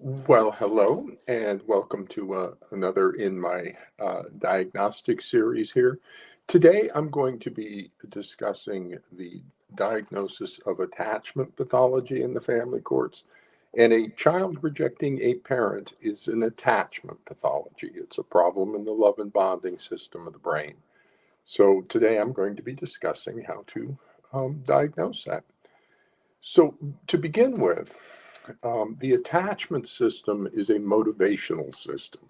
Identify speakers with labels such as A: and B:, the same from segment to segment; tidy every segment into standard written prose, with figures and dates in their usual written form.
A: Well, hello, and welcome to another in my diagnostic series here. Today, I'm going to be discussing the diagnosis of attachment pathology in the family courts. And a child rejecting a parent is an attachment pathology. It's a problem in the love and bonding system of the brain. So, today, I'm going to be discussing how to diagnose that. So, to begin with, the attachment system is a motivational system,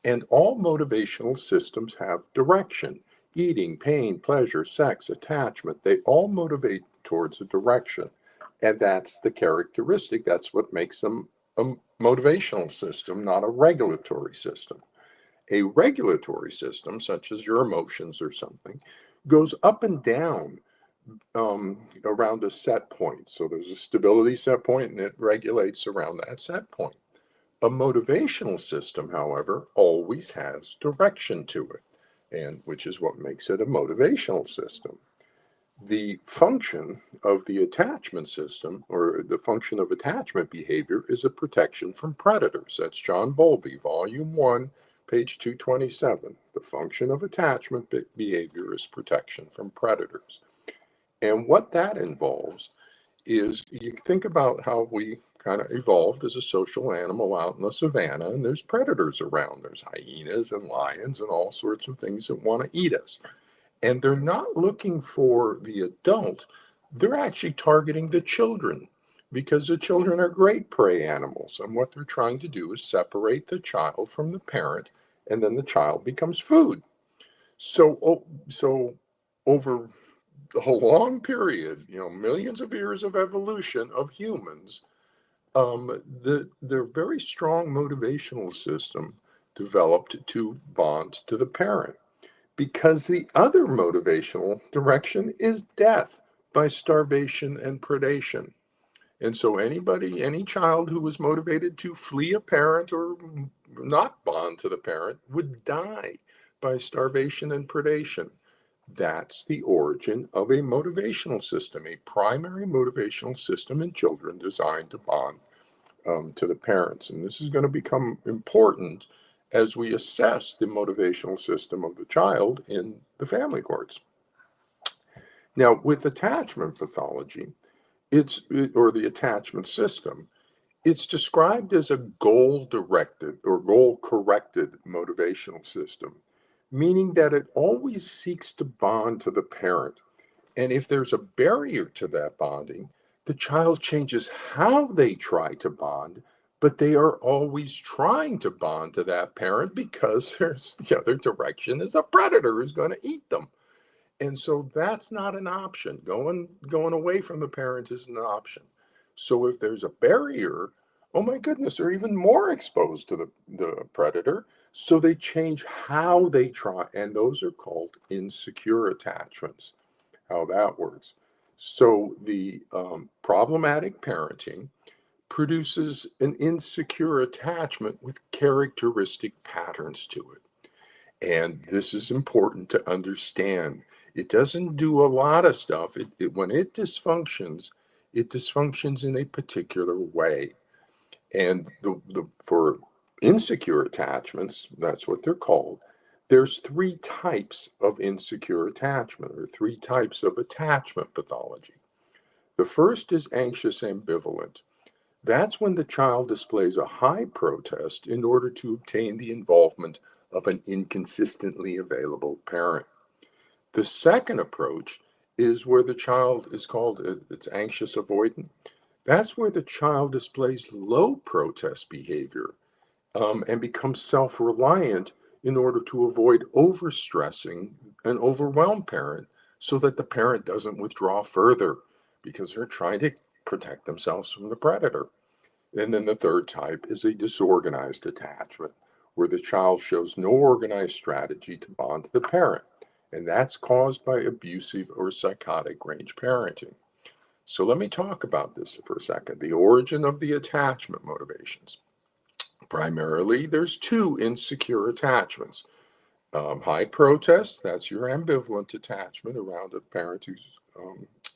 A: and all motivational systems have direction. Eating, pain, pleasure, sex, attachment, they all motivate towards a direction. And that's the characteristic. That's what makes them a motivational system, not a regulatory system. A regulatory system, such as your emotions or something, goes up and down around a set point. So there's a stability set point and it regulates around that set point. A motivational system, however, always has direction to it, and which is what makes it a motivational system. The function of the attachment system, or the function of attachment behavior, is a protection from predators. That's John Bowlby, Volume 1, page 227. The function of attachment behavior is protection from predators. And what that involves is you think about how we kind of evolved as a social animal out in the savannah, and there's predators around. There's hyenas and lions and all sorts of things that want to eat us. And they're not looking for the adult, they're actually targeting the children because the children are great prey animals. And what they're trying to do is separate the child from the parent, and then the child becomes food. So over a long period, millions of years of evolution of humans, their very strong motivational system developed to bond to the parent, because the other motivational direction is death by starvation and predation. And so any child who was motivated to flee a parent or not bond to the parent would die by starvation and predation. That's the origin of a motivational system, a primary motivational system in children designed to bond to the parents. And this is going to become important as we assess the motivational system of the child in the family courts. Now, with attachment pathology, or the attachment system, it's described as a goal-directed or goal-corrected motivational system, meaning that it always seeks to bond to the parent. And if there's a barrier to that bonding, the child changes how they try to bond, but they are always trying to bond to that parent because their direction is a predator who's going to eat them. And so that's not an option. Going away from the parent is an option. So if there's a barrier, oh my goodness, they're even more exposed to the predator. So they change how they try, and those are called insecure attachments, how that works. So the problematic parenting produces an insecure attachment with characteristic patterns to it. And this is important to understand. It doesn't do a lot of stuff. When it dysfunctions in a particular way. And for insecure attachments, that's what they're called, there's three types of insecure attachment, or three types of attachment pathology. The first is anxious ambivalent. That's when the child displays a high protest in order to obtain the involvement of an inconsistently available parent. The second approach is where the child is called, it's anxious avoidant. That's where the child displays low protest behavior and becomes self-reliant in order to avoid overstressing an overwhelmed parent so that the parent doesn't withdraw further because they're trying to protect themselves from the predator. And then the third type is a disorganized attachment, where the child shows no organized strategy to bond to the parent. And that's caused by abusive or psychotic range parenting. So let me talk about this for a second. The origin of the attachment motivations. Primarily, there's two insecure attachments. High protest, that's your ambivalent attachment around a parent who's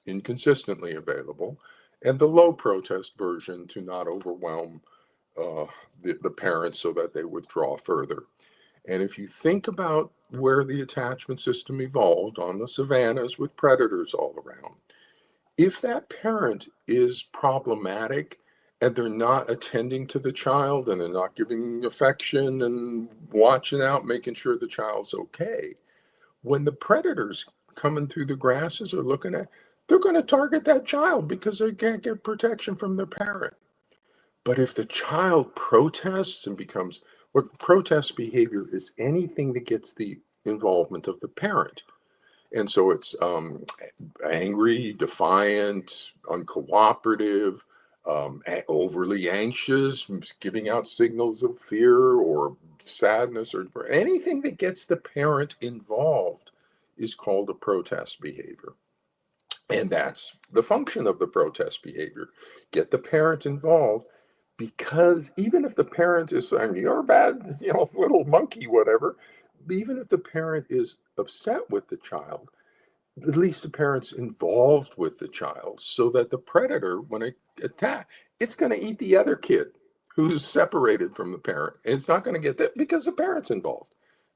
A: inconsistently available, and the low protest version to not overwhelm the parents so that they withdraw further. And if you think about where the attachment system evolved on the savannas with predators all around, if that parent is problematic and they're not attending to the child and they're not giving affection and watching out, making sure the child's okay, when the predators coming through the grasses are looking at, they're going to target that child because they can't get protection from their parent. But if the child protests and becomes, what protest behavior is anything that gets the involvement of the parent. And so it's angry, defiant, uncooperative, overly anxious, giving out signals of fear or sadness, or anything that gets the parent involved is called a protest behavior. And that's the function of the protest behavior. Get the parent involved, because even if the parent is saying, you're a bad, little monkey, whatever, even if the parent is upset with the child, at least the parent's involved with the child, so that the predator, when it attacks, it's going to eat the other kid who's separated from the parent. And it's not going to get that because the parent's involved.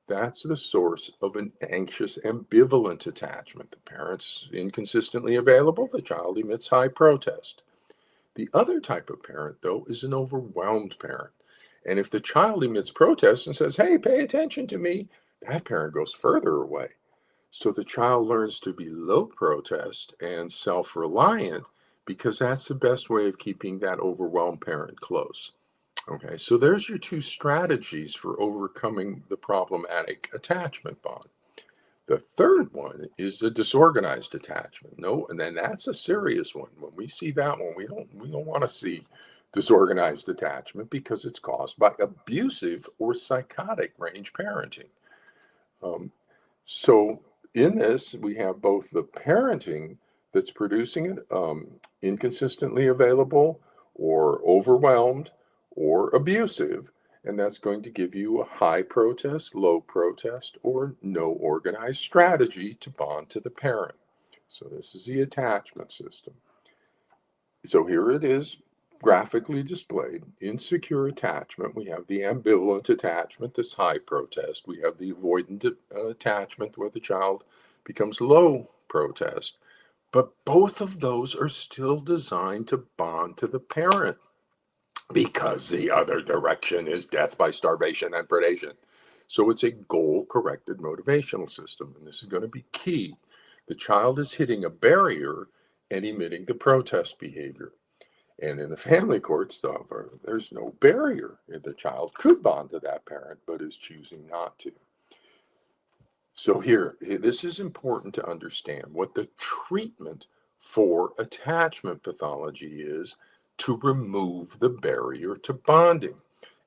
A: That's the source of an anxious, ambivalent attachment. The parent's inconsistently available, the child emits high protest. The other type of parent, though, is an overwhelmed parent. And if the child emits protest and says, hey, pay attention to me, that parent goes further away. So the child learns to be low protest and self-reliant, because that's the best way of keeping that overwhelmed parent close. Okay, so there's your two strategies for overcoming the problematic attachment bond. The third one is the disorganized attachment. No, and then that's a serious one. When we see that one, we don't want to see disorganized attachment, because it's caused by abusive or psychotic range parenting. So in this, we have both the parenting that's producing it, inconsistently available or overwhelmed or abusive, and that's going to give you a high protest, low protest, or no organized strategy to bond to the parent. So this is the attachment system. So here it is, graphically displayed. Insecure attachment, we have the ambivalent attachment, this high protest. We have the avoidant attachment, where the child becomes low protest. But both of those are still designed to bond to the parent, because the other direction is death by starvation and predation. So it's a goal-corrected motivational system, and this is going to be key. The child is hitting a barrier and emitting the protest behavior. And in the family court stuff, there's no barrier. The child could bond to that parent, but is choosing not to. So here, this is important to understand what the treatment for attachment pathology is, to remove the barrier to bonding.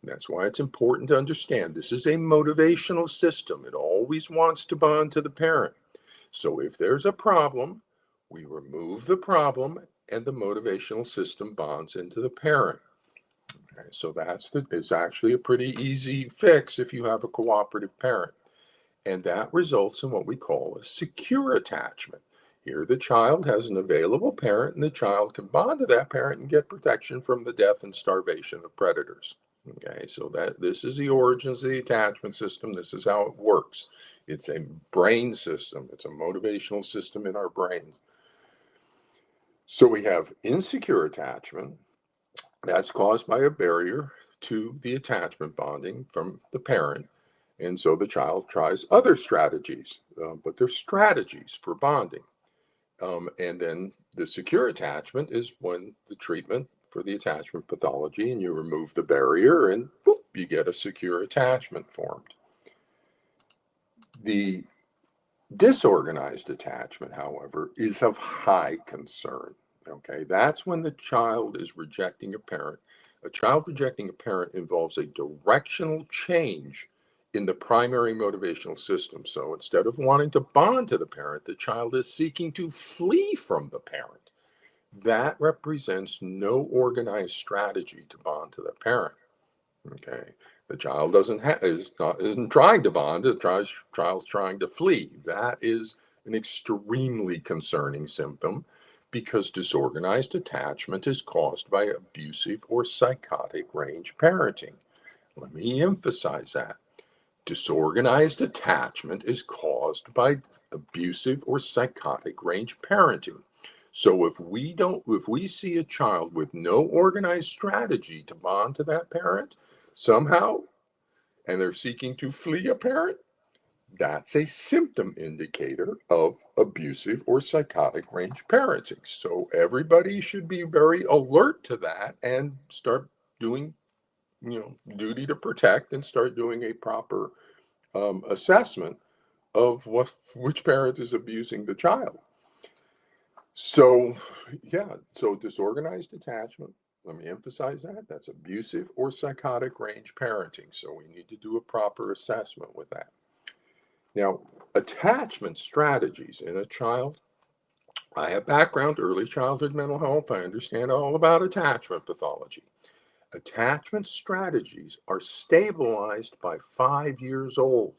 A: And that's why it's important to understand this is a motivational system. It always wants to bond to the parent. So if there's a problem, we remove the problem, and the motivational system bonds into the parent. Okay, so it's actually a pretty easy fix if you have a cooperative parent. And that results in what we call a secure attachment. Here, the child has an available parent, and the child can bond to that parent and get protection from the death and starvation of predators. Okay, so this is the origins of the attachment system. This is how it works. It's a brain system. It's a motivational system in our brain. So we have insecure attachment. That's caused by a barrier to the attachment bonding from the parent. And so the child tries other strategies, but they're strategies for bonding. And then the secure attachment is when the treatment for the attachment pathology, and you remove the barrier, and boop, you get a secure attachment formed. The disorganized attachment, however, is of high concern. Okay, that's when the child is rejecting a parent. A child rejecting a parent involves a directional change in the primary motivational system. So instead of wanting to bond to the parent, the child is seeking to flee from the parent. That represents no organized strategy to bond to the parent. Okay, the child isn't trying to bond. The child's trying to flee. That is an extremely concerning symptom, because disorganized attachment is caused by abusive or psychotic range parenting. Let me emphasize that. Disorganized attachment is caused by abusive or psychotic range parenting. So if we see a child with no organized strategy to bond to that parent somehow, and they're seeking to flee a parent, that's a symptom indicator of abusive or psychotic range parenting. So everybody should be very alert to that and start doing, duty to protect, and start doing a proper assessment of which parent is abusing the child. So, yeah, so disorganized attachment, let me emphasize that, that's abusive or psychotic range parenting. So we need to do a proper assessment with that. Now, attachment strategies in a child. I have background early childhood mental health. I understand all about attachment pathology. Attachment strategies are stabilized by 5 years old.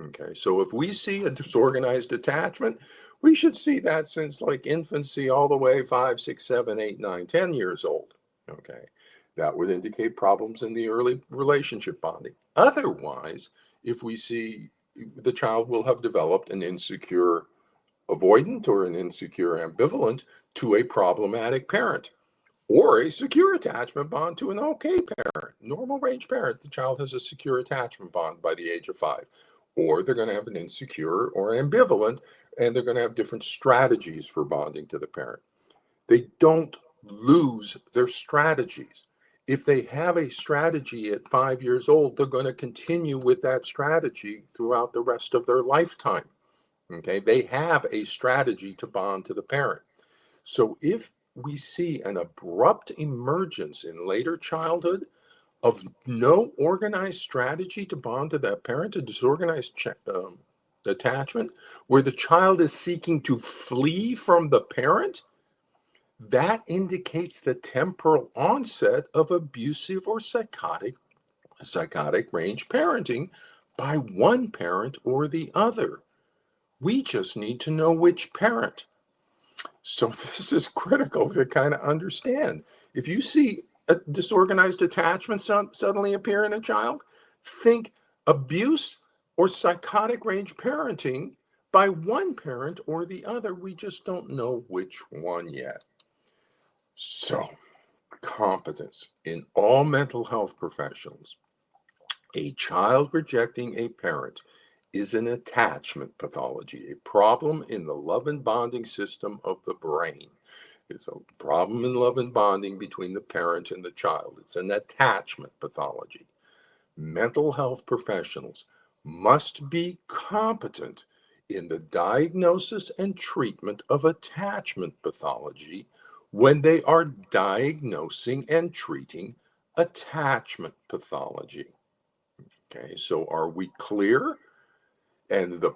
A: Okay, so if we see a disorganized attachment, we should see that since like infancy all the way 5, 6, 7, 8, 9, 10 years old. Okay, that would indicate problems in the early relationship bonding. Otherwise, if we see the child will have developed an insecure avoidant or an insecure ambivalent to a problematic parent, or a secure attachment bond to an okay parent, normal range parent. The child has a secure attachment bond by the age of 5. Or they're going to have an insecure or ambivalent, and they're going to have different strategies for bonding to the parent. They don't lose their strategies. If they have a strategy at 5 years old, they're going to continue with that strategy throughout the rest of their lifetime. Okay, they have a strategy to bond to the parent. So if we see an abrupt emergence in later childhood of no organized strategy to bond to that parent, a disorganized attachment, where the child is seeking to flee from the parent, that indicates the temporal onset of abusive or psychotic range parenting by one parent or the other. We just need to know which parent. So this is critical to kind of understand. If you see a disorganized attachment suddenly appear in a child, think abuse or psychotic range parenting by one parent or the other. We just don't know which one yet. So, competence in all mental health professionals. A child rejecting a parent is an attachment pathology, a problem in the love and bonding system of the brain. It's a problem in love and bonding between the parent and the child. It's an attachment pathology. Mental health professionals must be competent in the diagnosis and treatment of attachment pathology when they are diagnosing and treating attachment pathology. Okay, so are we clear? And the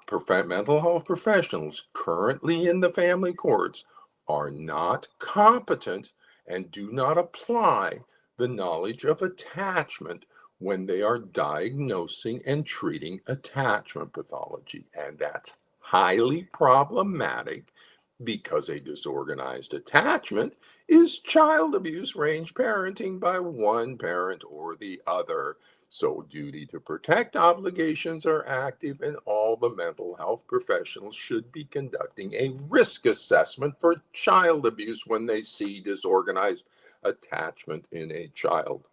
A: mental health professionals currently in the family courts are not competent and do not apply the knowledge of attachment when they are diagnosing and treating attachment pathology. And that's highly problematic because a disorganized attachment is child abuse range parenting by one parent or the other. So duty to protect obligations are active, and all the mental health professionals should be conducting a risk assessment for child abuse when they see disorganized attachment in a child.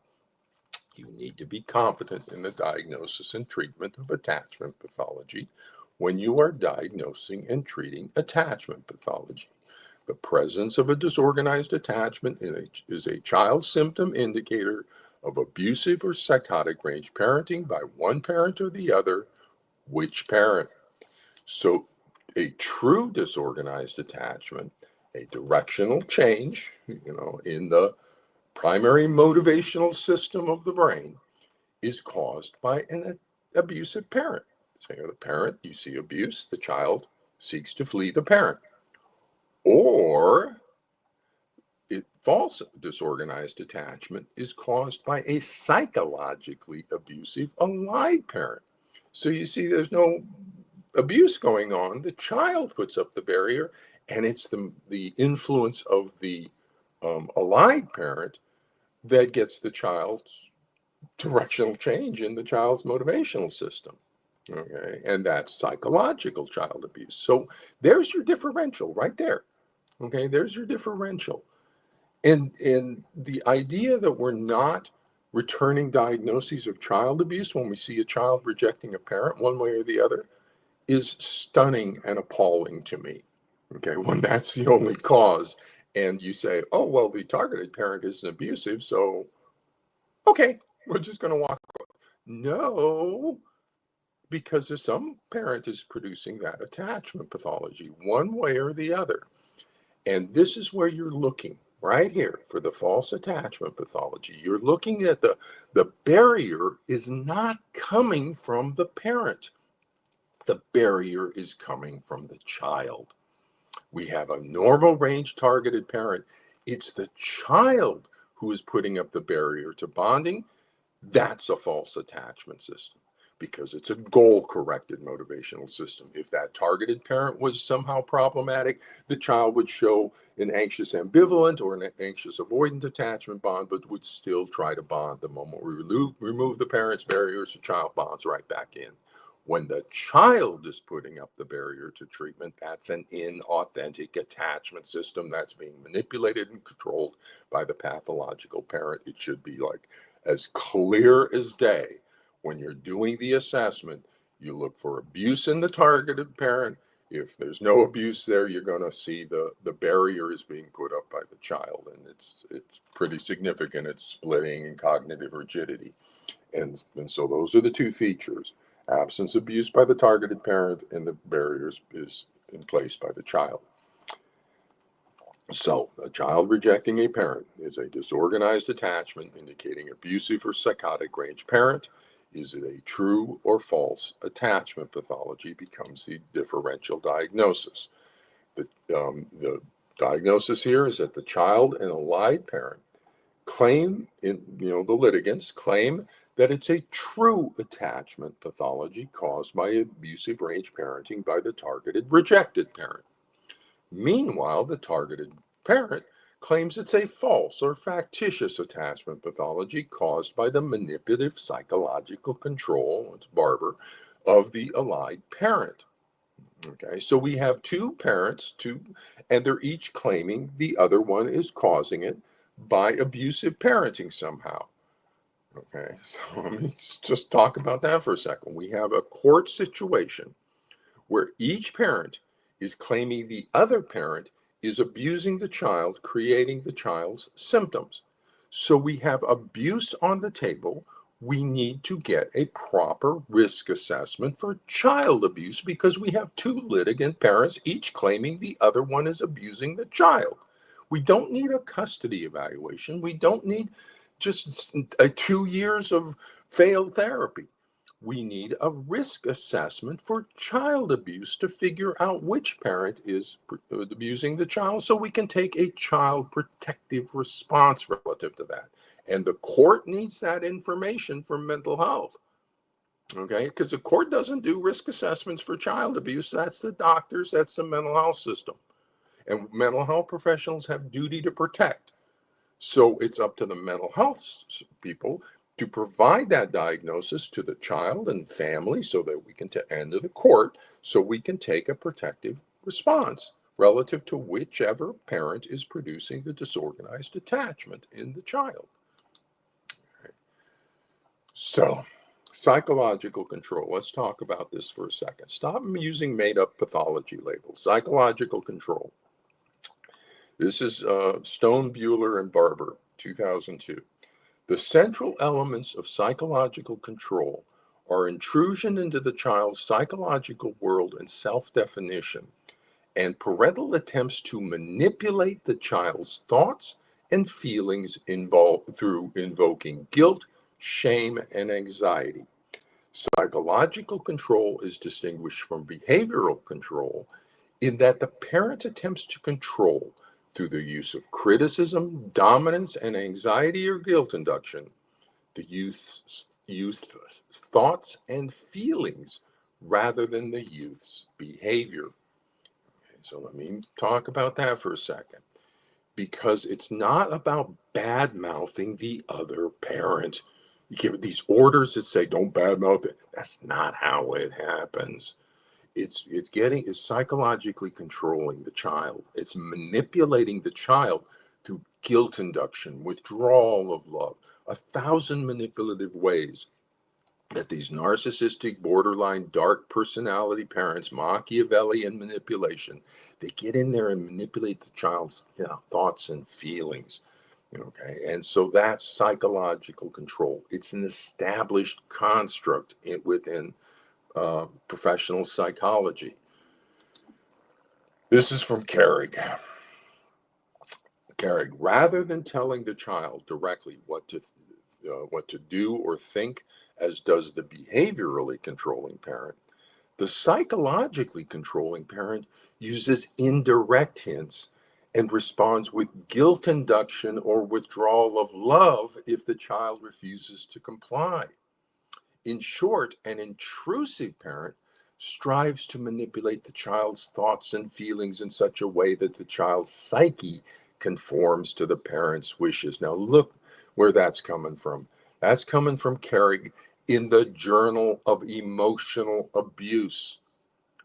A: You need to be competent in the diagnosis and treatment of attachment pathology when you are diagnosing and treating attachment pathology. The presence of a disorganized attachment is a child symptom indicator of abusive or psychotic range parenting by one parent or the other. Which parent? So a true disorganized attachment, a directional change, in the primary motivational system of the brain, is caused by an abusive parent. So the parent, you see abuse, the child seeks to flee the parent. Or false disorganized attachment is caused by a psychologically abusive allied parent. So you see there's no abuse going on. The child puts up the barrier And it's the influence of the allied parent that gets the child's directional change in the child's motivational system. Okay, and that's psychological child abuse. So there's your differential right there. Okay, there's your differential. And the idea that we're not returning diagnoses of child abuse when we see a child rejecting a parent one way or the other is stunning and appalling to me. Okay, when that's the only cause, and you say, oh, well, the targeted parent isn't abusive, so okay, we're just going to walk away. No, because if some parent is producing that attachment pathology one way or the other. And this is where you're looking right here for the false attachment pathology. You're looking at the barrier is not coming from the parent. The barrier is coming from the child. We have a normal range targeted parent. It's the child who is putting up the barrier to bonding. That's a false attachment system because it's a goal-corrected motivational system. If that targeted parent was somehow problematic, the child would show an anxious ambivalent or an anxious avoidant attachment bond, but would still try to bond. The moment we remove the parent's barriers, the child bonds right back in. When the child is putting up the barrier to treatment, that's an inauthentic attachment system that's being manipulated and controlled by the pathological parent. It should be like as clear as day. When you're doing the assessment, you look for abuse in the targeted parent. If there's no abuse there, you're going to see the barrier is being put up by the child, and it's pretty significant. It's splitting and cognitive rigidity. And so those are the two features. Absence of abuse by the targeted parent, and the barriers is in place by the child. So, a child rejecting a parent is a disorganized attachment indicating abusive or psychotic range parent. Is it a true or false attachment pathology becomes the differential diagnosis. The diagnosis here is that the child and allied parent claim, the litigants claim that it's a true attachment pathology caused by abusive range parenting by the targeted rejected parent. Meanwhile, the targeted parent claims it's a false or factitious attachment pathology caused by the manipulative psychological control, it's Barber, of the allied parent. Okay, so we have two parents, and they're each claiming the other one is causing it by abusive parenting somehow. Okay, so let me just talk about that for a second. We have a court situation where each parent is claiming the other parent is abusing the child, creating the child's symptoms. So we have abuse on the table. We need to get a proper risk assessment for child abuse because we have two litigant parents, each claiming the other one is abusing the child. We don't need a custody evaluation. We don't need just 2 years of failed therapy. We need a risk assessment for child abuse to figure out which parent is abusing the child so we can take a child protective response relative to that. And the court needs that information for mental health. Okay, because the court doesn't do risk assessments for child abuse. That's the doctors, that's the mental health system. And mental health professionals have duty to protect. So it's up to the mental health people to provide that diagnosis to the child and family so that we can end to the court so we can take a protective response relative to whichever parent is producing the disorganized attachment in the child. Okay. So psychological control. Let's talk about this for a second. Stop using made-up pathology labels. Psychological control. This is Stone, Buehler, and Barber, 2002. The central elements of psychological control are intrusion into the child's psychological world and self-definition, and parental attempts to manipulate the child's thoughts and feelings involved through invoking guilt, shame, and anxiety. Psychological control is distinguished from behavioral control in that the parent attempts to control through the use of criticism, dominance, and anxiety or guilt induction, the youth's thoughts and feelings rather than the youth's behavior. So let me talk about that for a second. Because it's not about bad mouthing the other parent. You give these orders that say don't bad mouth it. That's not how it happens. It's psychologically controlling the child. It's manipulating the child through guilt induction, withdrawal of love, 1,000 manipulative ways that these narcissistic, borderline, dark personality parents, Machiavellian manipulation, they get in there and manipulate the child's thoughts and feelings. Okay, and so that's psychological control. It's an established construct within professional psychology. This is from Carrig. Carrig, rather than telling the child directly what to do or think, as does the behaviorally controlling parent, the psychologically controlling parent uses indirect hints and responds with guilt induction or withdrawal of love if the child refuses to comply. In short, an intrusive parent strives to manipulate the child's thoughts and feelings in such a way that the child's psyche conforms to the parent's wishes. Now, look where that's coming from. That's coming from Carrig in the Journal of Emotional Abuse.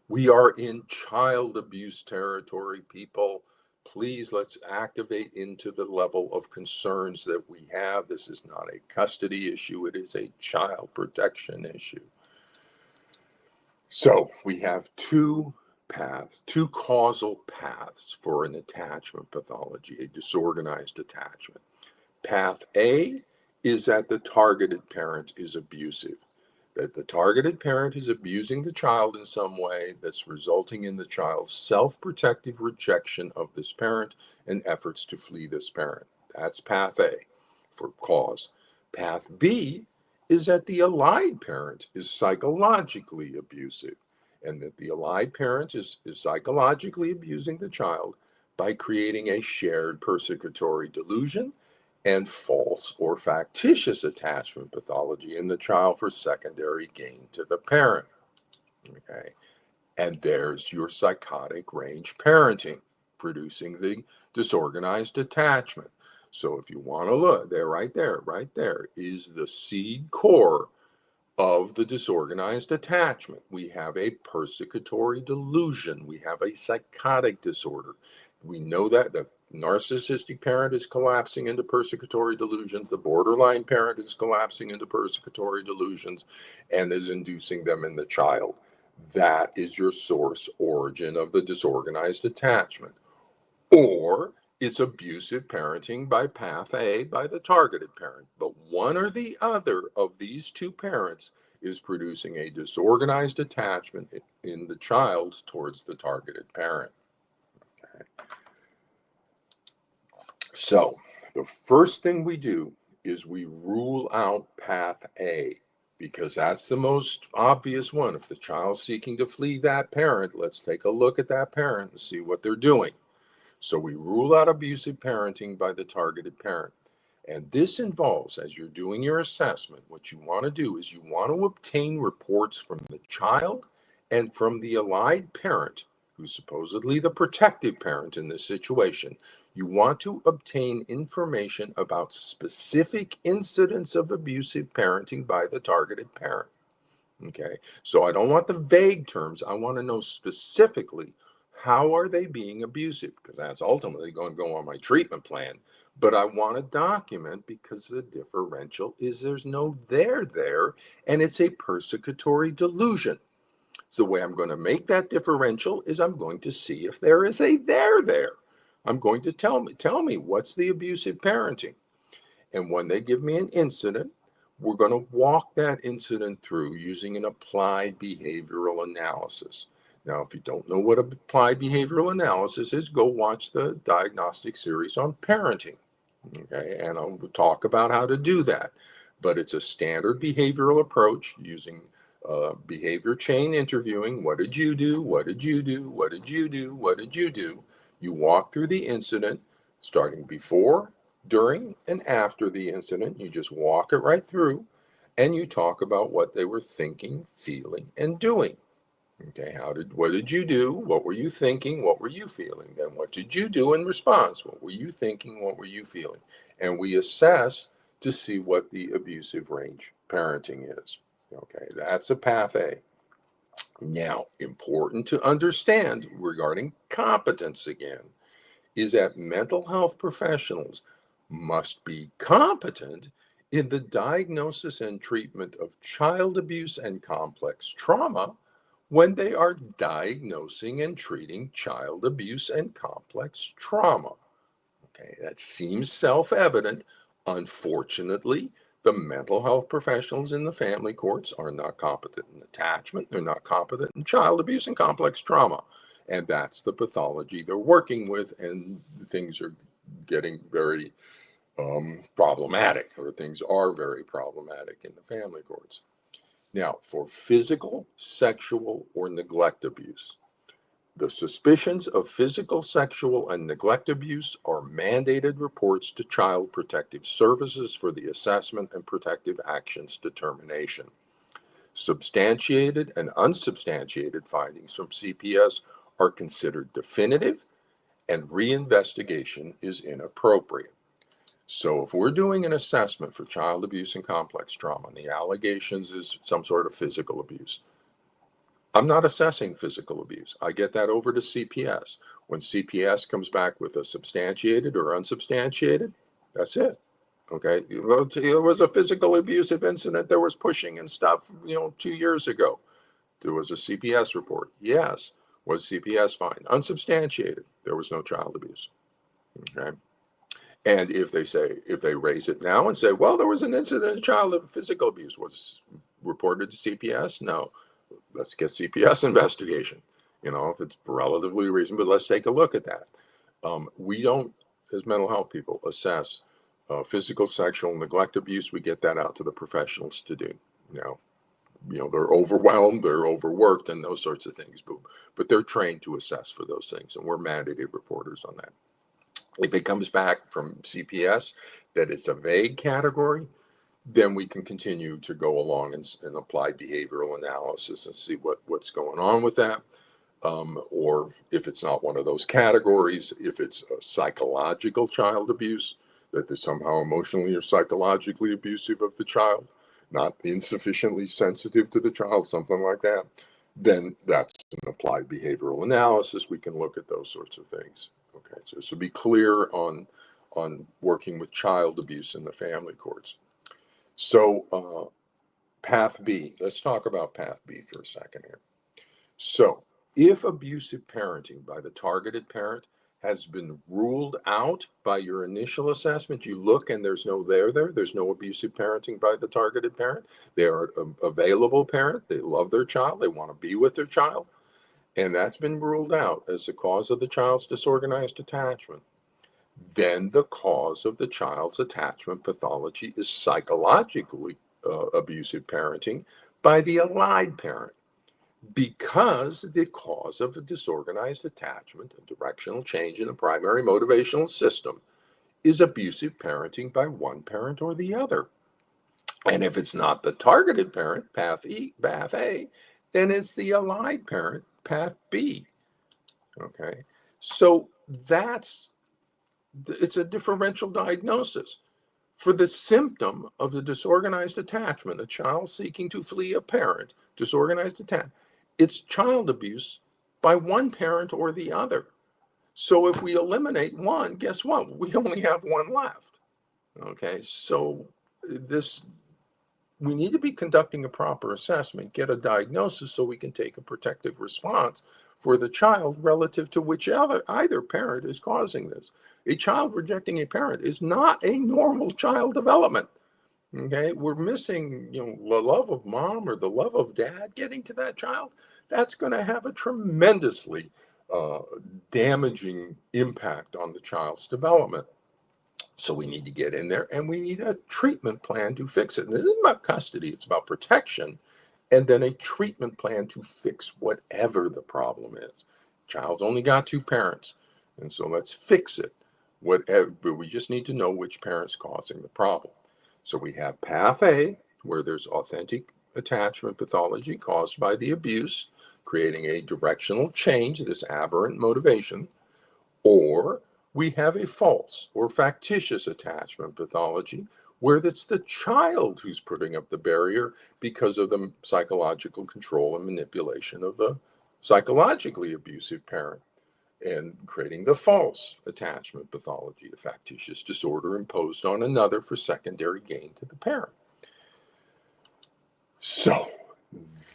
A: We are in child abuse territory, people. Please, let's activate into the level of concerns that we have. This is not a custody issue. It is a child protection issue. So we have two paths, two causal paths for an attachment pathology, a disorganized attachment. Path A is that the targeted parent is abusive, that the targeted parent is abusing the child in some way that's resulting in the child's self-protective rejection of this parent and efforts to flee this parent. That's path A for cause. Path B is that the allied parent is psychologically abusive, and that the allied parent is psychologically abusing the child by creating a shared persecutory delusion and false or factitious attachment pathology in the child for secondary gain to the parent. Okay. And there's your psychotic range parenting, producing the disorganized attachment. So if you want to look there, right there is the seed core of the disorganized attachment. We have a persecutory delusion. We have a psychotic disorder. We know that the narcissistic parent is collapsing into persecutory delusions. The borderline parent is collapsing into persecutory delusions and is inducing them in the child. That is your source origin of the disorganized attachment. Or it's abusive parenting by path A, by the targeted parent. But one or the other of these two parents is producing a disorganized attachment in the child towards the targeted parent. Okay. So the first thing we do is we rule out path A, because that's the most obvious one. If the child's seeking to flee that parent, let's take a look at that parent and see what they're doing. So we rule out abusive parenting by the targeted parent. And this involves, as you're doing your assessment, what you want to do is you want to obtain reports from the child and from the allied parent, who's supposedly the protective parent in this situation. You want to obtain information about specific incidents of abusive parenting by the targeted parent. Okay, so I don't want the vague terms. I want to know specifically how are they being abusive, because that's ultimately going to go on my treatment plan. But I want to document, because the differential is there's no there, and it's a persecutory delusion. So the way I'm going to make that differential is I'm going to see if there is a there. I'm going to tell me what's the abusive parenting. And when they give me an incident, we're going to walk that incident through using an applied behavioral analysis. Now, if you don't know what applied behavioral analysis is, go watch the diagnostic series on parenting. Okay, and I'll talk about how to do that. But it's a standard behavioral approach using behavior chain interviewing. What did you do? What did you do? What did you do? What did you do? You walk through the incident, starting before, during, and after the incident. You just walk it right through, and you talk about what they were thinking, feeling, and doing. Okay, what did you do? What were you thinking? What were you feeling? Then what did you do in response? What were you thinking? What were you feeling? And we assess to see what the abusive range parenting is. Okay, that's a path A. Now, important to understand regarding competence again is that mental health professionals must be competent in the diagnosis and treatment of child abuse and complex trauma when they are diagnosing and treating child abuse and complex trauma. Okay, that seems self evident. Unfortunately, the mental health professionals in the family courts are not competent in attachment, they're not competent in child abuse and complex trauma. And that's the pathology they're working with, and things are getting very problematic, or things are very problematic in the family courts. Now, for physical, sexual, or neglect abuse, the suspicions of physical, sexual, and neglect abuse are mandated reports to Child Protective Services for the assessment and protective actions determination. Substantiated and unsubstantiated findings from CPS are considered definitive, and reinvestigation is inappropriate. So, if we're doing an assessment for child abuse and complex trauma, and the allegations is some sort of physical abuse, I'm not assessing physical abuse. I get that over to CPS. When CPS comes back with a substantiated or unsubstantiated, that's it. Okay. It was a physical abusive incident. There was pushing and stuff, 2 years ago. There was a CPS report. Yes. Was CPS fine? Unsubstantiated. There was no child abuse. Okay. And if they raise it now and say, well, there was an incident of child physical abuse, was reported to CPS? No. Let's get CPS investigation. If it's relatively reasonable, let's take a look at that. We don't, as mental health people, assess physical, sexual neglect abuse. We get that out to the professionals to do. They're overwhelmed, they're overworked, and those sorts of things. But they're trained to assess for those things, and we're mandated reporters on that. If it comes back from CPS that it's a vague category, then we can continue to go along and apply behavioral analysis and see what's going on with that. Or if it's not one of those categories, if it's a psychological child abuse, that they're somehow emotionally or psychologically abusive of the child, not insufficiently sensitive to the child, something like that, then that's an applied behavioral analysis. We can look at those sorts of things. Okay, so be clear on working with child abuse in the family courts. So, path B, let's talk about path B for a second here. So, if abusive parenting by the targeted parent has been ruled out by your initial assessment, you look and there's no there's no abusive parenting by the targeted parent. They are an available parent. They love their child. They want to be with their child. And that's been ruled out as the cause of the child's disorganized attachment. Then the cause of the child's attachment pathology is psychologically abusive parenting by the allied parent, because the cause of a disorganized attachment, a directional change in the primary motivational system, is abusive parenting by one parent or the other. And if it's not the targeted parent, path A, then it's the allied parent, path B. Okay, so it's a differential diagnosis. For the symptom of the disorganized attachment, a child seeking to flee a parent, disorganized attachment, it's child abuse by one parent or the other. So if we eliminate one, guess what? We only have one left. Okay, so we need to be conducting a proper assessment, get a diagnosis so we can take a protective response for the child relative to either parent is causing this. A child rejecting a parent is not a normal child development. Okay, we're missing, the love of mom or the love of dad getting to that child. That's going to have a tremendously damaging impact on the child's development. So we need to get in there and we need a treatment plan to fix it. And this isn't about custody, it's about protection, and then a treatment plan to fix whatever the problem is. Child's only got two parents, and so let's fix it. But we just need to know which parent's causing the problem. So we have path A, where there's authentic attachment pathology caused by the abuse. creating a directional change, this aberrant motivation, or we have a false or factitious attachment pathology, where it's the child who's putting up the barrier because of the psychological control and manipulation of the psychologically abusive parent, and creating the false attachment pathology, a factitious disorder imposed on another for secondary gain to the parent. So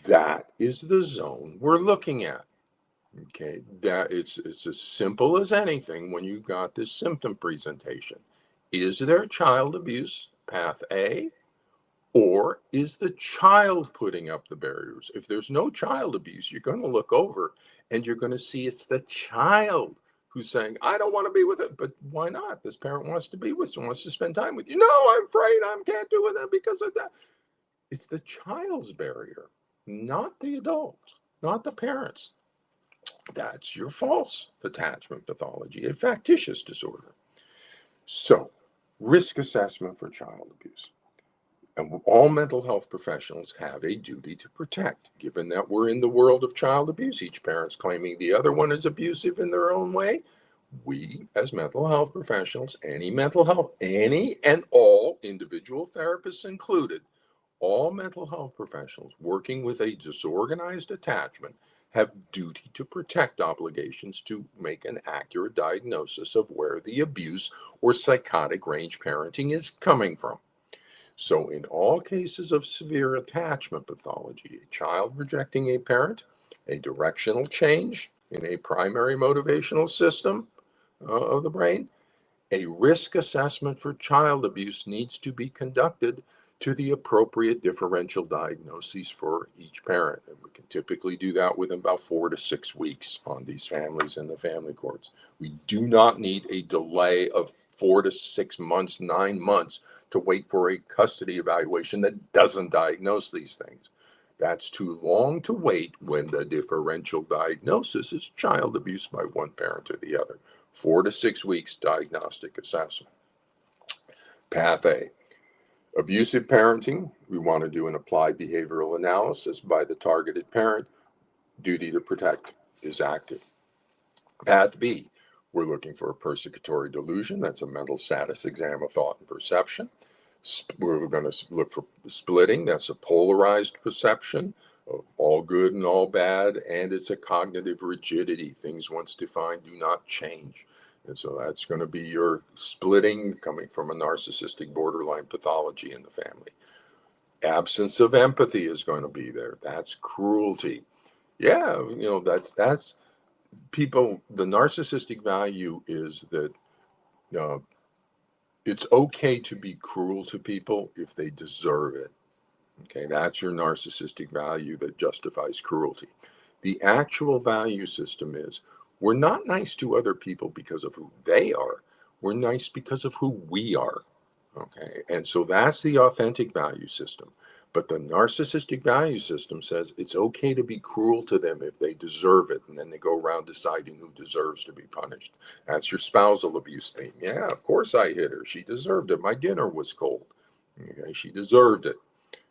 A: that is the zone we're looking at. Okay, that it's as simple as anything when you got this symptom presentation. Is there child abuse, path A, or is the child putting up the barriers? If there's no child abuse, you're going to look over and you're going to see it's the child who's saying, I don't want to be with it. But why not? This parent wants to be with you, wants to spend time with you. No, I'm afraid I can't do with it because of that. It's the child's barrier, not the adult, not the parents. That's your false attachment pathology, a factitious disorder. So, risk assessment for child abuse. And all mental health professionals have a duty to protect, given that we're in the world of child abuse. Each parent's claiming the other one is abusive in their own way. We, as mental health professionals, any and all individual therapists included, all mental health professionals working with a disorganized attachment have duty to protect obligations to make an accurate diagnosis of where the abuse or psychotic range parenting is coming from. So in all cases of severe attachment pathology, a child rejecting a parent, a directional change in a primary motivational system of the brain, a risk assessment for child abuse needs to be conducted to the appropriate differential diagnoses for each parent. And we can typically do that within about 4 to 6 weeks on these families in the family courts. We do not need a delay of 4 to 6 months, 9 months to wait for a custody evaluation that doesn't diagnose these things. That's too long to wait when the differential diagnosis is child abuse by one parent or the other. 4 to 6 weeks diagnostic assessment. Path A. Abusive parenting, we want to do an applied behavioral analysis by the targeted parent. Duty to protect is active. Path B, we're looking for a persecutory delusion. That's a mental status exam of thought and perception. We're going to look for splitting. That's a polarized perception of all good and all bad, and it's a cognitive rigidity. Things once defined do not change. And so that's going to be your splitting coming from a narcissistic borderline pathology in the family. Absence of empathy is going to be there. That's cruelty. Yeah, that's people. The narcissistic value is that it's okay to be cruel to people if they deserve it. Okay, that's your narcissistic value that justifies cruelty. The actual value system is we're not nice to other people because of who they are. We're nice because of who we are. Okay, and so that's the authentic value system. But the narcissistic value system says it's okay to be cruel to them if they deserve it. And then they go around deciding who deserves to be punished. That's your spousal abuse theme. Yeah, of course I hit her. She deserved it. My dinner was cold. Okay, she deserved it,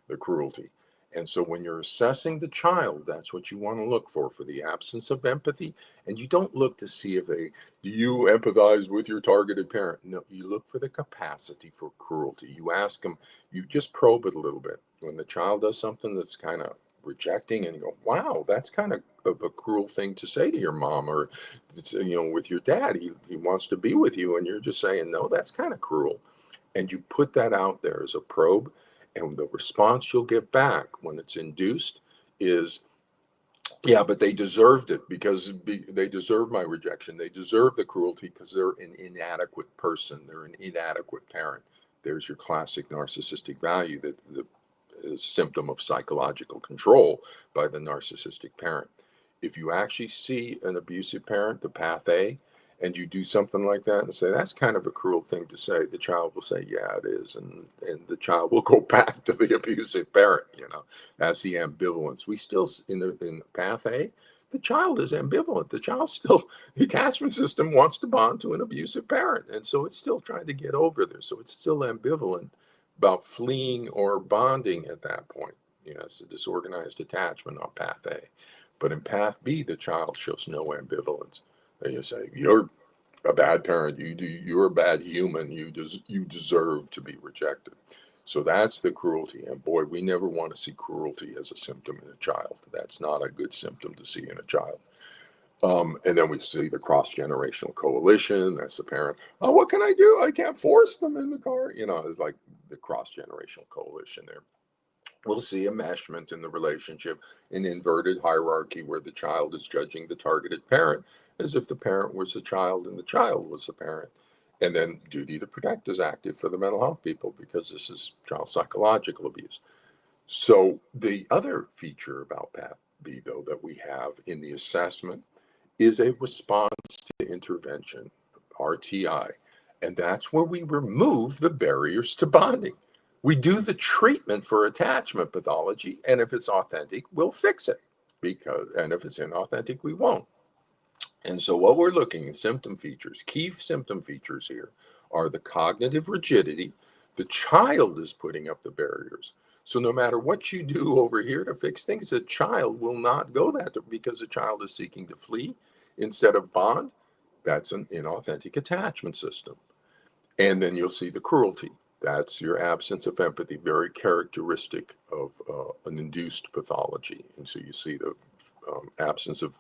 A: the cruelty. And so when you're assessing the child, that's what you want to look for the absence of empathy. And you don't look to see if do you empathize with your targeted parent? No, you look for the capacity for cruelty. You ask them, you just probe it a little bit. When the child does something that's kind of rejecting and you go, wow, that's kind of a cruel thing to say to your mom, or, with your dad, he wants to be with you. And you're just saying, no, that's kind of cruel. And you put that out there as a probe. And the response you'll get back when it's induced is, yeah, but they deserved it because they deserve my rejection. They deserve the cruelty because they're an inadequate person. They're an inadequate parent. There's your classic narcissistic value, that the symptom of psychological control by the narcissistic parent. If you actually see an abusive parent, the path A, and you do something like that and say, that's kind of a cruel thing to say, the child will say, yeah, it is. And the child will go back to the abusive parent. That's the ambivalence. We still, in path A, the child is ambivalent. The child still, the attachment system wants to bond to an abusive parent. And so it's still trying to get over there. So it's still ambivalent about fleeing or bonding at that point. It's a disorganized attachment on path A. But in path B, the child shows no ambivalence. They just say, you're a bad parent, you're a bad human, you deserve to be rejected. So that's the cruelty. And boy, we never want to see cruelty as a symptom in a child. That's not a good symptom to see in a child. And then we see the cross-generational coalition. That's the parent. Oh, what can I do? I can't force them in the car. It's like the cross-generational coalition there. We'll see enmeshment in the relationship, an inverted hierarchy where the child is judging the targeted parent as if the parent was the child and the child was the parent. And then duty to protect is active for the mental health people because this is child psychological abuse. So the other feature about Path B, though, that we have in the assessment is a response to intervention, RTI. And that's where we remove the barriers to bonding. We do the treatment for attachment pathology, and if it's authentic, we'll fix it. And if it's inauthentic, we won't. And so what we're looking at, symptom features, key symptom features here are the cognitive rigidity. The child is putting up the barriers. So no matter what you do over here to fix things, the child will not go that because the child is seeking to flee instead of bond. That's an inauthentic attachment system. And then you'll see the cruelty. That's your absence of empathy, very characteristic of an induced pathology. And so you see the absence of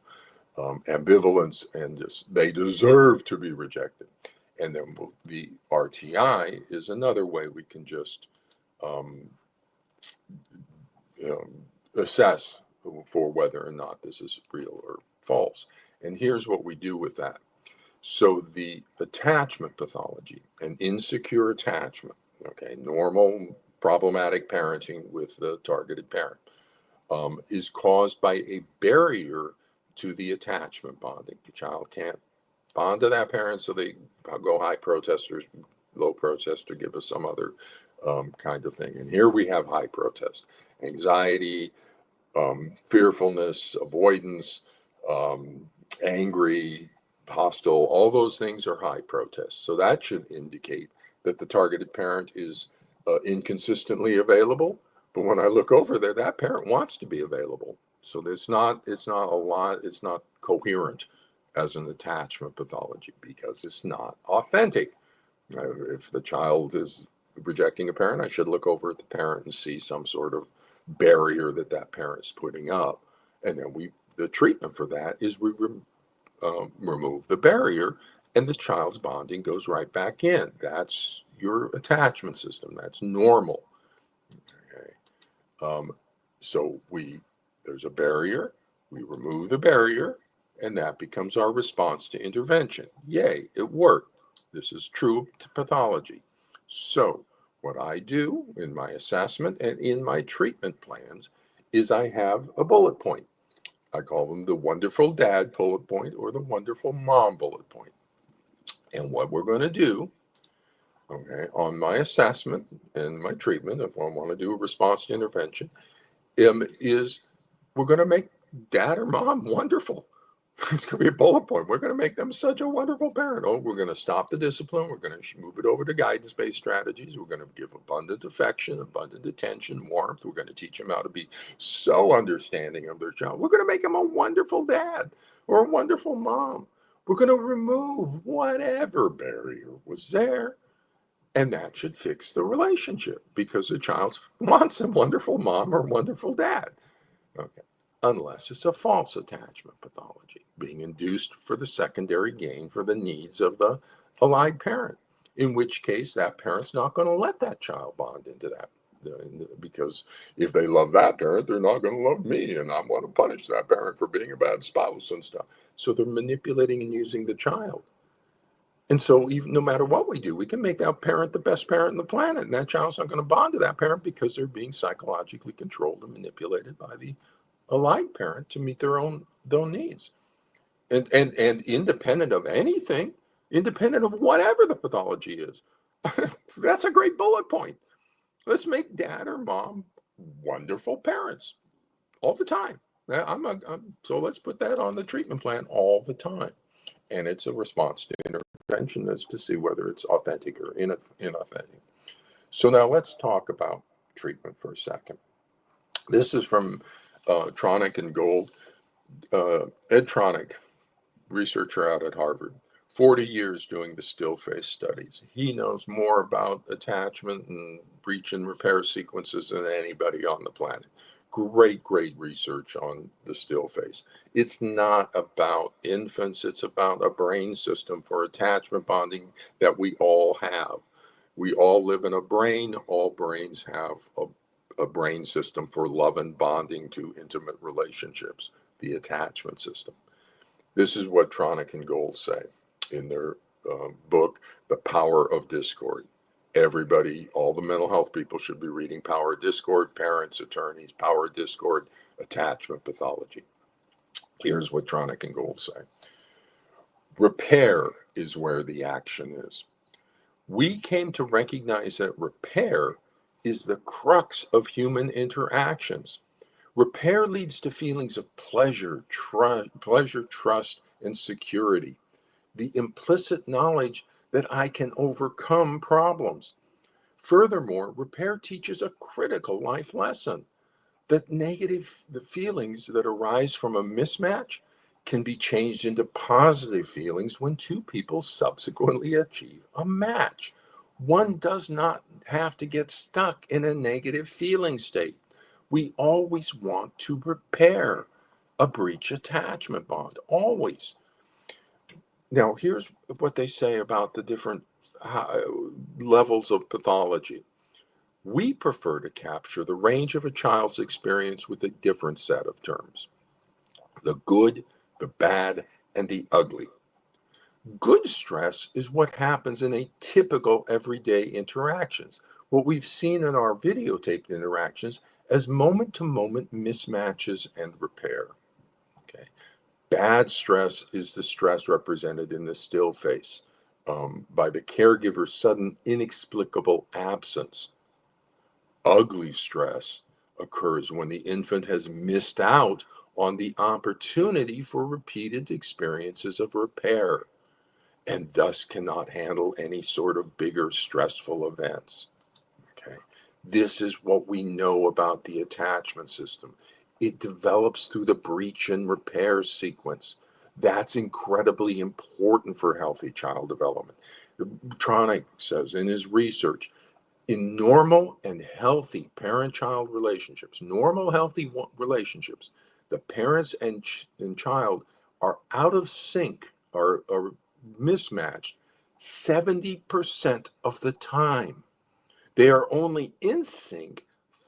A: ambivalence and just they deserve to be rejected. And then the RTI is another way we can just assess for whether or not this is real or false. And here's what we do with that. So the attachment pathology, an insecure attachment, okay, normal problematic parenting with the targeted parent, is caused by a barrier to the attachment bonding. The child can't bond to that parent, so they go high protesters, low protester, give us some other kind of thing. And here we have high protest, anxiety, fearfulness, avoidance, angry, hostile, all those things are high protest. So that should indicate that the targeted parent is inconsistently available. But when I look over there, that parent wants to be available. So it's not coherent as an attachment pathology because it's not authentic. If the child is rejecting a parent, I should look over at the parent and see some sort of barrier that parent's putting up. And then the treatment for that is we remove the barrier and the child's bonding goes right back in. That's your attachment system. That's normal. Okay. So there's a barrier, we remove the barrier, and that becomes our response to intervention. Yay, it worked. This is true pathology. So what I do in my assessment and in my treatment plans is I have a bullet point. I call them the wonderful dad bullet point or the wonderful mom bullet point. And what we're going to do, okay, on my assessment and my treatment, if I want to do a response to intervention, is we're going to make dad or mom wonderful. It's going to be a bullet point. We're going to make them such a wonderful parent. Oh, we're going to stop the discipline. We're going to move it over to guidance-based strategies. We're going to give abundant affection, abundant attention, warmth. We're going to teach them how to be so understanding of their child. We're going to make them a wonderful dad or a wonderful mom. We're going to remove whatever barrier was there. And that should fix the relationship because the child wants a wonderful mom or wonderful dad. Okay. Unless it's a false attachment pathology, being induced for the secondary gain for the needs of the allied parent, in which case that parent's not going to let that child bond into that. Because if they love that parent, they're not going to love me, and I'm going to punish that parent for being a bad spouse and stuff. So they're manipulating and using the child. And so even no matter what we do, we can make that parent the best parent on the planet, and that child's not going to bond to that parent because they're being psychologically controlled and manipulated by the allied parent to meet their own needs. And independent of anything, independent of whatever the pathology is. That's a great bullet point. Let's make dad or mom wonderful parents all the time. So let's put that on the treatment plan all the time. And it's a response to intervention as to see whether it's authentic or inauthentic. So now let's talk about treatment for a second. This is from Tronick and Gold. Ed Tronick, researcher out at Harvard, 40 years doing the still face studies. He knows more about attachment and breach and repair sequences than anybody on the planet. Great research on the still face. It's not about infants, it's about a brain system for attachment bonding that we all have. We all live in a brain. All brains have a brain system for love and bonding to intimate relationships, the attachment system. This is what Tronick and Gold say in their book, The Power of Discord. Everybody, all the mental health people should be reading Power of Discord, parents, attorneys, Power of Discord, attachment pathology. Here's what Tronick and Gold say. Repair is where the action is. We came to recognize that repair is the crux of human interactions. Repair leads to feelings of pleasure, trust, and security. The implicit knowledge that I can overcome problems. Furthermore, repair teaches a critical life lesson that the feelings that arise from a mismatch can be changed into positive feelings when two people subsequently achieve a match. One does not have to get stuck in a negative feeling state. We always want to repair a breach attachment bond, always. Now, here's what they say about the different levels of pathology. We prefer to capture the range of a child's experience with a different set of terms: the good, the bad, and the ugly. Good stress is what happens in a typical everyday interactions, what we've seen in our videotaped interactions as moment-to-moment mismatches and repair. Okay. Bad stress is the stress represented in the still face by the caregiver's sudden inexplicable absence. Ugly stress occurs when the infant has missed out on the opportunity for repeated experiences of repair and thus cannot handle any sort of bigger stressful events. Okay. This is what we know about the attachment system. It develops through the breach and repair sequence. That's incredibly important for healthy child development. Tronick says in his research, in normal and healthy parent-child relationships, normal healthy relationships, the parents and child are out of sync, are mismatched 70% of the time. They are only in sync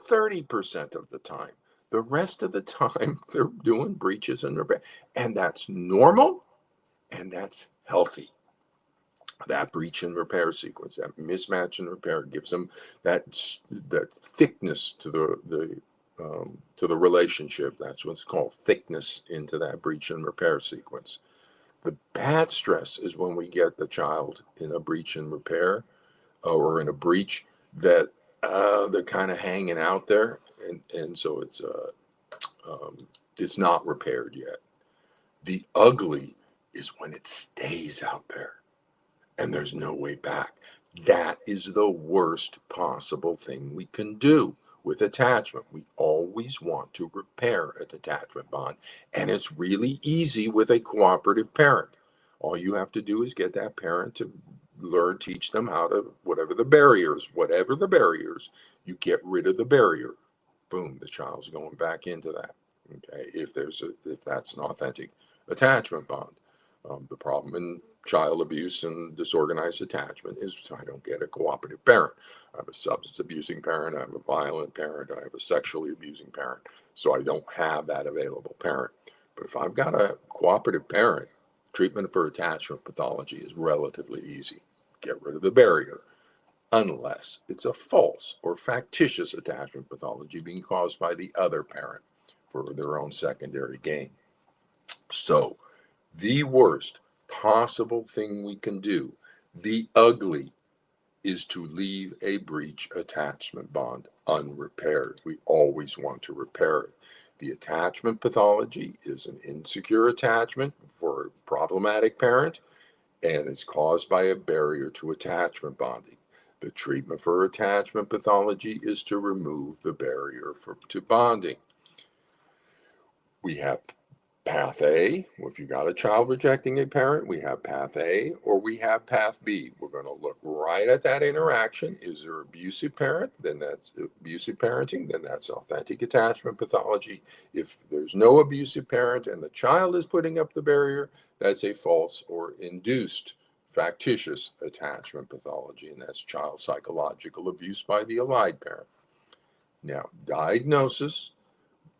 A: 30% of the time. The rest of the time, they're doing breaches and repair. And that's normal and that's healthy. That breach and repair sequence, that mismatch and repair, gives them that thickness to the relationship. That's what's called thickness into that breach and repair sequence. The bad stress is when we get the child in a breach and repair or in a breach that they're kind of hanging out there, and so it's not repaired yet. The ugly is when it stays out there and there's no way back. That is the worst possible thing we can do with attachment. We always want to repair an attachment bond, and it's really easy with a cooperative parent. All you have to do is get that parent to teach them how to, whatever the barriers, you get rid of the barrier. Boom, the child's going back into that. Okay, if that's an authentic attachment bond. The problem in child abuse and disorganized attachment is I don't get a cooperative parent. I have a substance abusing parent, I have a violent parent, I have a sexually abusing parent, so I don't have that available parent. But if I've got a cooperative parent, treatment for attachment pathology is relatively easy. Get rid of the barrier, unless it's a false or factitious attachment pathology being caused by the other parent for their own secondary gain. So, the worst possible thing we can do, the ugly, is to leave a breach attachment bond unrepaired. We always want to repair it. The attachment pathology is an insecure attachment for a problematic parent, and it's caused by a barrier to attachment bonding. The treatment for attachment pathology is to remove the barrier to bonding. We have Path A, if you got a child rejecting a parent, we have path A or we have path B. We're going to look right at that interaction. Is there abusive parent? Then that's abusive parenting. Then that's authentic attachment pathology. If there's no abusive parent and the child is putting up the barrier, that's a false or induced factitious attachment pathology, and that's child psychological abuse by the allied parent. Now, diagnosis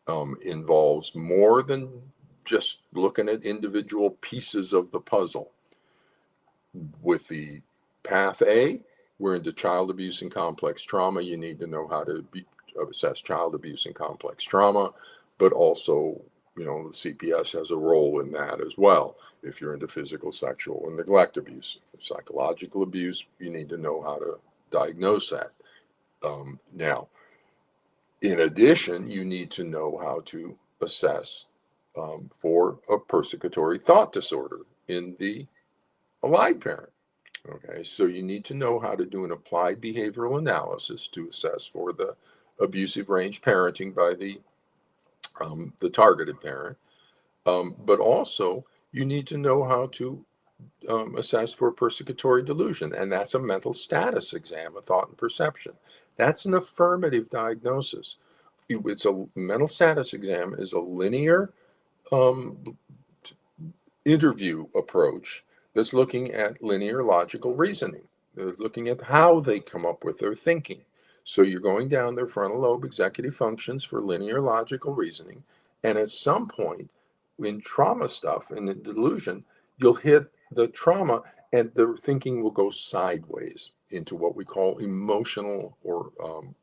A: involves more than just looking at individual pieces of the puzzle. With the path A, we're into child abuse and complex trauma. You need to know how to assess child abuse and complex trauma, but also, the CPS has a role in that as well. If you're into physical, sexual, and neglect abuse, if there's psychological abuse, you need to know how to diagnose that. Now, in addition, you need to know how to assess for a persecutory thought disorder in the allied parent. Okay, so you need to know how to do an applied behavioral analysis to assess for the abusive range parenting by the targeted parent, but also you need to know how to assess for persecutory delusion, and that's a mental status exam of thought and perception. That's an affirmative diagnosis. It's a mental status exam is a linear interview approach that's looking at linear logical reasoning. They're looking at how they come up with their thinking. So you're going down their frontal lobe executive functions for linear logical reasoning. And at some point in trauma stuff, in the delusion, you'll hit the trauma and the thinking will go sideways into what we call emotional or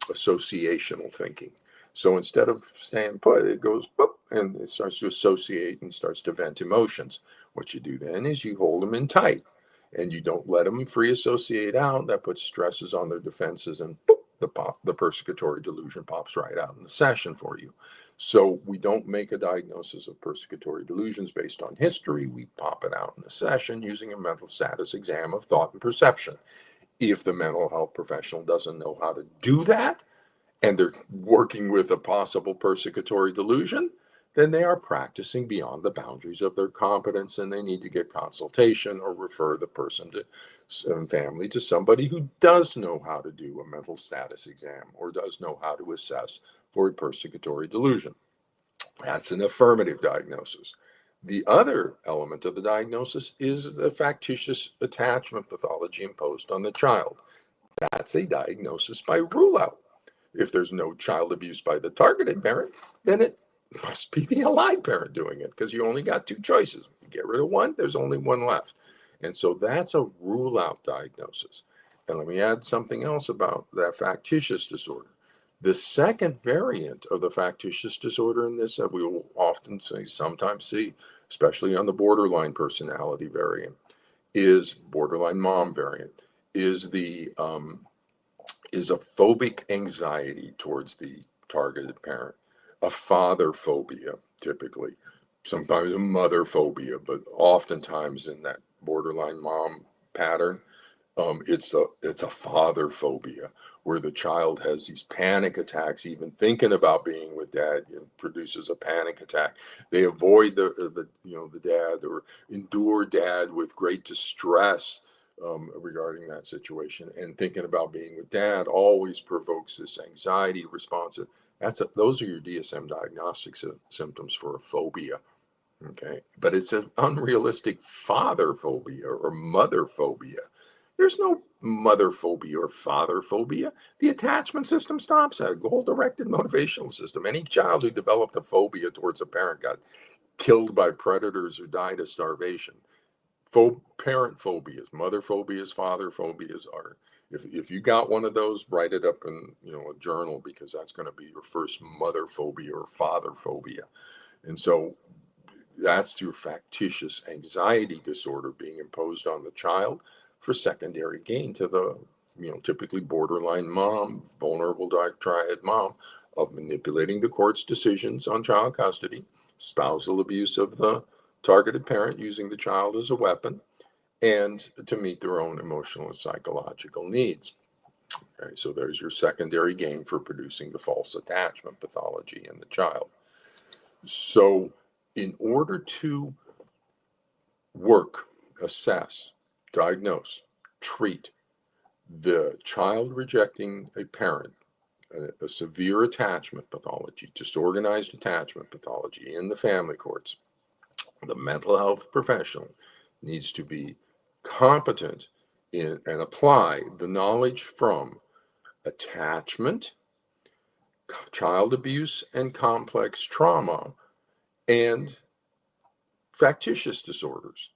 A: associational thinking. So instead of staying put, it goes boop, and it starts to associate and starts to vent emotions. What you do then is you hold them in tight and you don't let them free associate out. That puts stresses on their defenses, and boop, the persecutory delusion pops right out in the session for you. So we don't make a diagnosis of persecutory delusions based on history. We pop it out in the session using a mental status exam of thought and perception. If the mental health professional doesn't know how to do that, and they're working with a possible persecutory delusion, then they are practicing beyond the boundaries of their competence, and they need to get consultation or refer the person to family to somebody who does know how to do a mental status exam or does know how to assess for a persecutory delusion. That's an affirmative diagnosis. The other element of the diagnosis is the factitious attachment pathology imposed on the child. That's a diagnosis by rule out. If there's no child abuse by the targeted parent, then it must be the allied parent doing it, because you only got two choices. You get rid of one, there's only one left. And so that's a rule out diagnosis. And let me add something else about that factitious disorder. The second variant of the factitious disorder in this that we will often sometimes see, especially on the borderline personality variant, is borderline mom variant, is a phobic anxiety towards the targeted parent, a father phobia, typically, sometimes a mother phobia, but oftentimes in that borderline mom pattern, it's a father phobia where the child has these panic attacks, even thinking about being with dad, produces a panic attack. They avoid the dad or endure dad with great distress regarding that situation, and thinking about being with dad always provokes this anxiety response. Those are your DSM diagnostic symptoms for a phobia. Okay, but it's an unrealistic father phobia or mother phobia. There's no mother phobia or father phobia. The attachment system stops that. Goal-directed motivational system. Any child who developed a phobia towards a parent got killed by predators or died of starvation. Parent phobias, mother phobias, father phobias are. If you got one of those, write it up in a journal, because that's going to be your first mother phobia or father phobia. And so that's your factitious anxiety disorder being imposed on the child for secondary gain to the typically borderline mom, vulnerable triad mom, of manipulating the court's decisions on child custody, spousal abuse of the targeted parent using the child as a weapon, and to meet their own emotional and psychological needs. Okay, so there's your secondary gain for producing the false attachment pathology in the child. So in order to work, assess, diagnose, treat the child rejecting a parent, a severe attachment pathology, disorganized attachment pathology in the family courts, the mental health professional needs to be competent in and apply the knowledge from attachment, child abuse and complex trauma, and factitious disorders.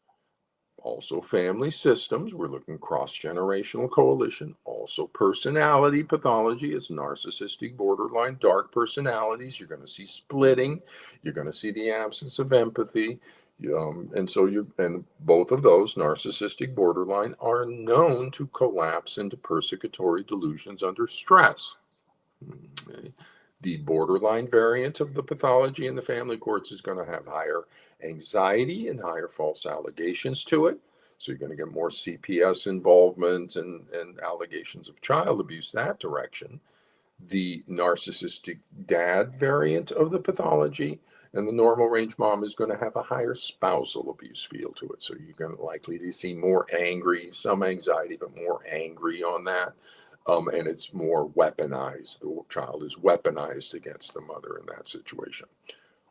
A: Also family systems, we're looking cross-generational coalition, also personality pathology is narcissistic, borderline, dark personalities. You're going to see splitting, you're going to see the absence of empathy. And both of those, narcissistic, borderline, are known to collapse into persecutory delusions under stress. Okay. The borderline variant of the pathology in the family courts is going to have higher anxiety and higher false allegations to it. So you're going to get more CPS involvement and allegations of child abuse that direction. The narcissistic dad variant of the pathology and the normal range mom is going to have a higher spousal abuse feel to it. So you're going to likely to see more angry, some anxiety, but more angry on that. And it's more weaponized. The child is weaponized against the mother in that situation.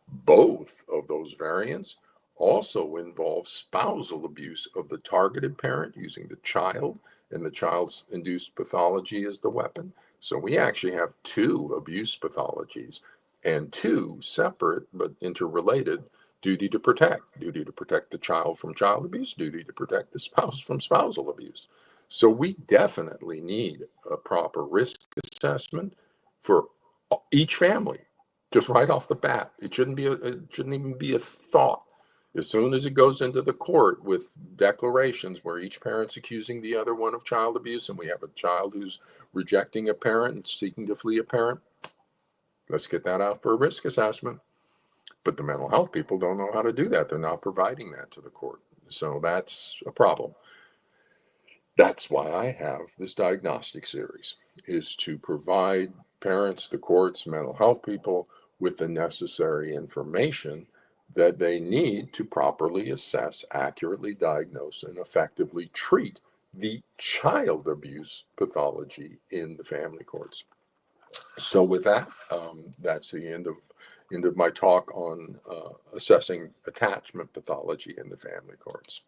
A: Both of those variants also involve spousal abuse of the targeted parent using the child and the child's induced pathology as the weapon. So we actually have two abuse pathologies and two separate but interrelated duty to protect the child from child abuse, duty to protect the spouse from spousal abuse. So we definitely need a proper risk assessment for each family, just right off the bat. It shouldn't even be a thought. As soon as it goes into the court with declarations where each parent's accusing the other one of child abuse, and we have a child who's rejecting a parent and seeking to flee a parent, let's get that out for a risk assessment. But the mental health people don't know how to do that. They're not providing that to the court. So that's a problem. That's why I have this diagnostic series, is to provide parents, the courts, mental health people with the necessary information that they need to properly assess, accurately diagnose, and effectively treat the child abuse pathology in the family courts. So with that, that's the end of my talk on assessing attachment pathology in the family courts.